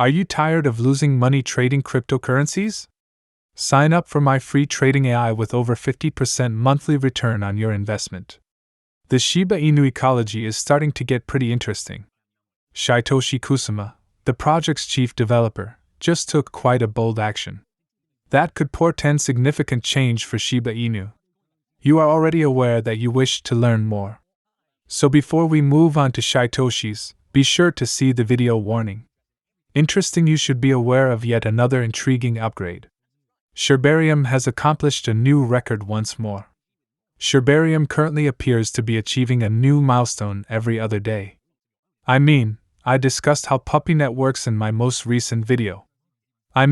Are you tired of losing money trading cryptocurrencies? Sign up for my free trading AI with over 50% monthly return on your investment. The Shiba Inu ecology is starting to get pretty interesting. Satoshi Kusama, the project's chief developer, just took quite a bold action. That could portend significant change for Shiba Inu. You are already aware that you wish to learn more. So before we move on to Satoshis, be sure to see the video warning. Interesting, you should be aware of yet another intriguing upgrade. Sherbarium has accomplished a new record once more. Sherbarium currently appears to be achieving a new milestone every other day. I discussed how PuppyNet works in my most recent video. I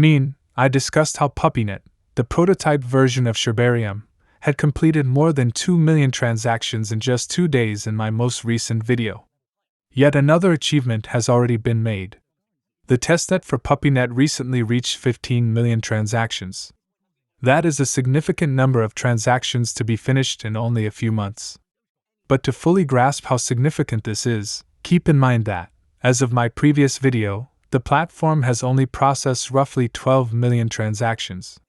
discussed how PuppyNet, the prototype version of Sherbarium, had completed more than 2 million transactions in just 2 days in my most recent video. Yet another achievement has already been made. The testnet for PuppyNet recently reached 15 million transactions. That is a significant number of transactions to be finished in only a few months. But to fully grasp how significant this is, keep in mind that, as of my previous video, the platform has only processed roughly 12 million transactions.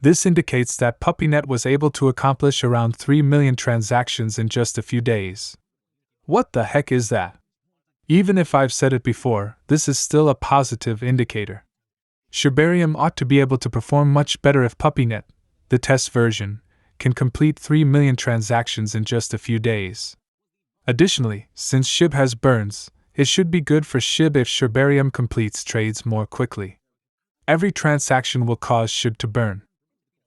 This indicates that PuppyNet was able to accomplish around 3 million transactions in just a few days. What the heck is that? Even if I've said it before, this is still a positive indicator. Sherbarium ought to be able to perform much better if PuppyNet, the test version, can complete 3 million transactions in just a few days. Additionally, since SHIB has burns, it should be good for SHIB if Sherbarium completes trades more quickly. Every transaction will cause SHIB to burn.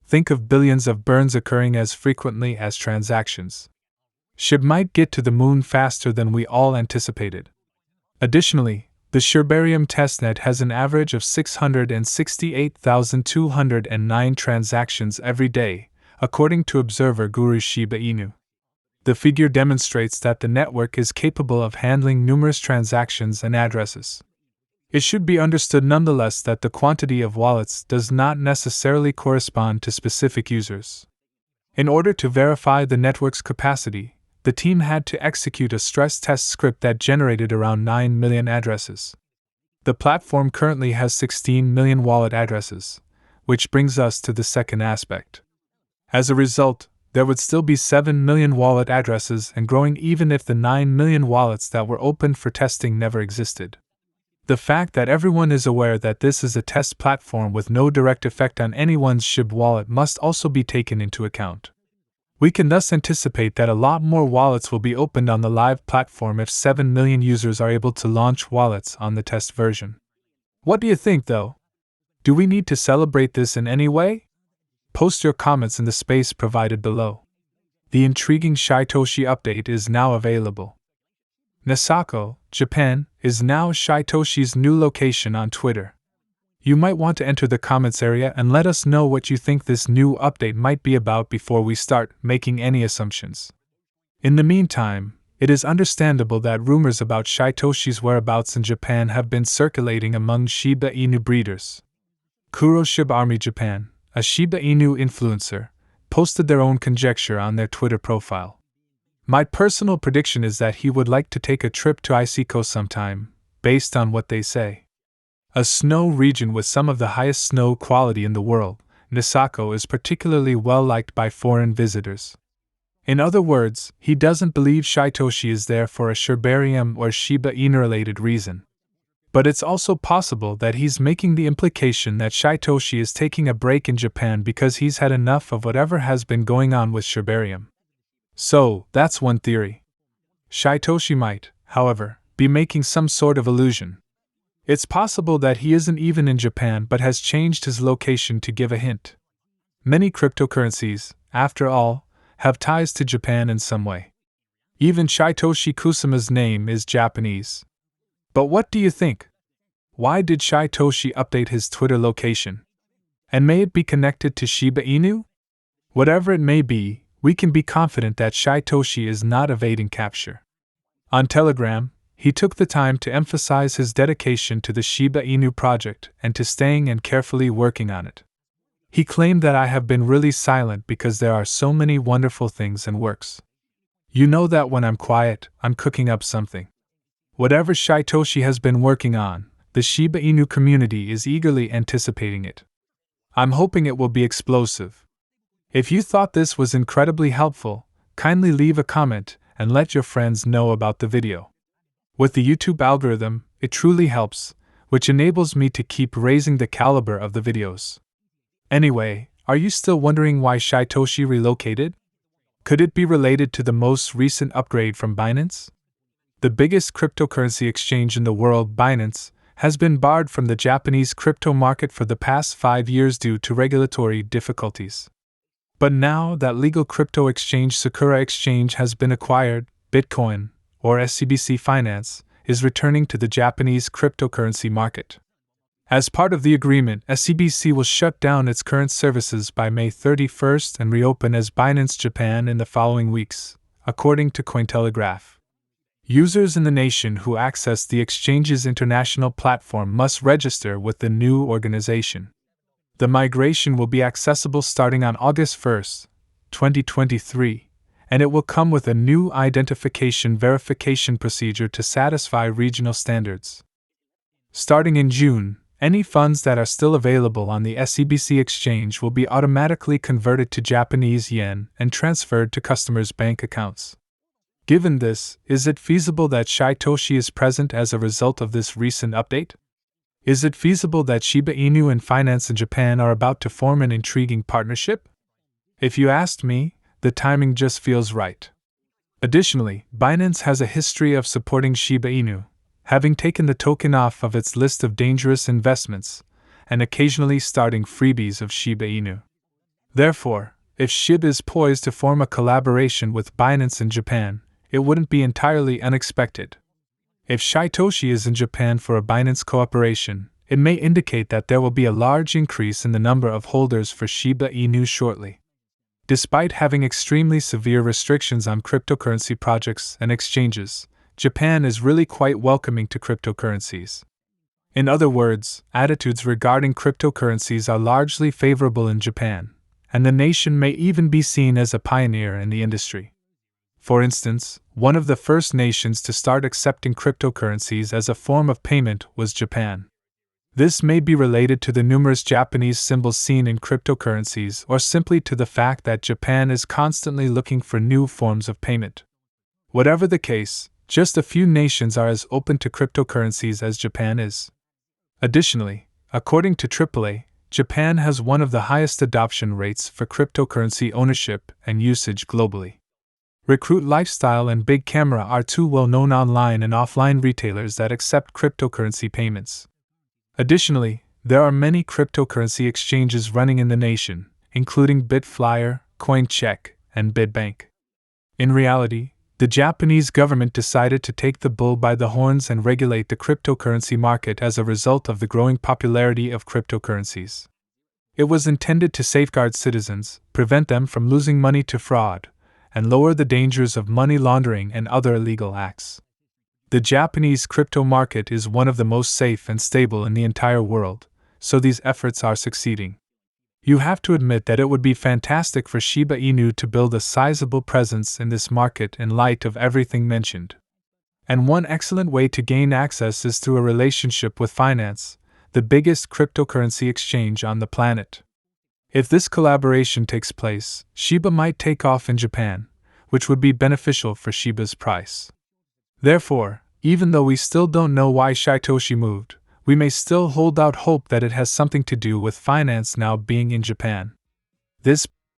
Think of billions of burns occurring as frequently as transactions. SHIB might get to the moon faster than we all anticipated. Additionally, the Sherbarium testnet has an average of 668,209 transactions every day, according to observer guru Shiba Inu. The figure demonstrates that the network is capable of handling numerous transactions and addresses. It should be understood nonetheless that the quantity of wallets does not necessarily correspond to specific users. In order to verify the network's capacity, the team had to execute a stress test script that generated around 9 million addresses. The platform currently has 16 million wallet addresses, which brings us to the second aspect. As a result, there would still be 7 million wallet addresses and growing even if the 9 million wallets that were opened for testing never existed. The fact that everyone is aware that this is a test platform with no direct effect on anyone's SHIB wallet must also be taken into account. We can thus anticipate that a lot more wallets will be opened on the live platform if 7 million users are able to launch wallets on the test version. What do you think, though? Do we need to celebrate this in any way? Post your comments in the space provided below. The intriguing Satoshi update is now available. Nisako, Japan, is now Satoshi's new location on Twitter. You might want to enter the comments area and let us know what you think this new update might be about before we start making any assumptions. In the meantime, it is understandable that rumors about Satoshi's whereabouts in Japan have been circulating among Shiba Inu breeders. Kuro Shiba Army Japan, a Shiba Inu influencer, posted their own conjecture on their Twitter profile. My personal prediction is that he would like to take a trip to Isiko sometime, based on what they say. A snow region with some of the highest snow quality in the world, Nisako is particularly well liked by foreign visitors. In other words, he doesn't believe Satoshi is there for a Sherbarium or Shiba Inu related reason. But it's also possible that he's making the implication that Satoshi is taking a break in Japan because he's had enough of whatever has been going on with Sherbarium. So, that's one theory. Satoshi might, however, be making some sort of illusion. It's possible that he isn't even in Japan but has changed his location to give a hint. Many cryptocurrencies, after all, have ties to Japan in some way. Even Satoshi Kusama's name is Japanese. But what do you think? Why did Satoshi update his Twitter location? And may it be connected to Shiba Inu? Whatever it may be, we can be confident that Satoshi is not evading capture. On Telegram, he took the time to emphasize his dedication to the Shiba Inu project and to staying and carefully working on it. He claimed that I have been really silent because there are so many wonderful things and works. You know that when I'm quiet, I'm cooking up something. Whatever Satoshi has been working on, the Shiba Inu community is eagerly anticipating it. I'm hoping it will be explosive. If you thought this was incredibly helpful, kindly leave a comment and let your friends know about the video. With the YouTube algorithm, it truly helps, which enables me to keep raising the caliber of the videos. Anyway, are you still wondering why Shytoshi relocated? Could it be related to the most recent upgrade from Binance? The biggest cryptocurrency exchange in the world, Binance, has been barred from the Japanese crypto market for the past 5 years due to regulatory difficulties. But now that legal crypto exchange Sakura Exchange has been acquired, Bitcoin, or SCBC Finance, is returning to the Japanese cryptocurrency market. As part of the agreement, SCBC will shut down its current services by May 31st and reopen as Binance Japan in the following weeks, according to Cointelegraph. Users in the nation who access the exchange's international platform must register with the new organization. The migration will be accessible starting on August 1, 2023, and it will come with a new identification verification procedure to satisfy regional standards. Starting in June, any funds that are still available on the SCBC exchange will be automatically converted to Japanese yen and transferred to customers' bank accounts. Given this, is it feasible that Shytoshi is present as a result of this recent update? Is it feasible that Shiba Inu and finance in Japan are about to form an intriguing partnership? If you asked me, the timing just feels right. Additionally, Binance has a history of supporting Shiba Inu, having taken the token off of its list of dangerous investments, and occasionally starting freebies of Shiba Inu. Therefore, if SHIB is poised to form a collaboration with Binance in Japan, it wouldn't be entirely unexpected. If Shytoshi is in Japan for a Binance cooperation, it may indicate that there will be a large increase in the number of holders for Shiba Inu shortly. Despite having extremely severe restrictions on cryptocurrency projects and exchanges, Japan is really quite welcoming to cryptocurrencies. In other words, attitudes regarding cryptocurrencies are largely favorable in Japan, and the nation may even be seen as a pioneer in the industry. For instance, one of the first nations to start accepting cryptocurrencies as a form of payment was Japan. This may be related to the numerous Japanese symbols seen in cryptocurrencies or simply to the fact that Japan is constantly looking for new forms of payment. Whatever the case, just a few nations are as open to cryptocurrencies as Japan is. Additionally, according to AAA, Japan has one of the highest adoption rates for cryptocurrency ownership and usage globally. Recruit Lifestyle and Big Camera are two well-known online and offline retailers that accept cryptocurrency payments. Additionally, there are many cryptocurrency exchanges running in the nation, including Bitflyer, Coincheck, and Bitbank. In reality, the Japanese government decided to take the bull by the horns and regulate the cryptocurrency market as a result of the growing popularity of cryptocurrencies. It was intended to safeguard citizens, prevent them from losing money to fraud, and lower the dangers of money laundering and other illegal acts. The Japanese crypto market is one of the most safe and stable in the entire world, so these efforts are succeeding. You have to admit that it would be fantastic for Shiba Inu to build a sizable presence in this market in light of everything mentioned. And one excellent way to gain access is through a relationship with Finance, the biggest cryptocurrency exchange on the planet. If this collaboration takes place, Shiba might take off in Japan, which would be beneficial for Shiba's price. Therefore, even though we still don't know why Shytoshi moved, we may still hold out hope that it has something to do with finance now being in Japan. This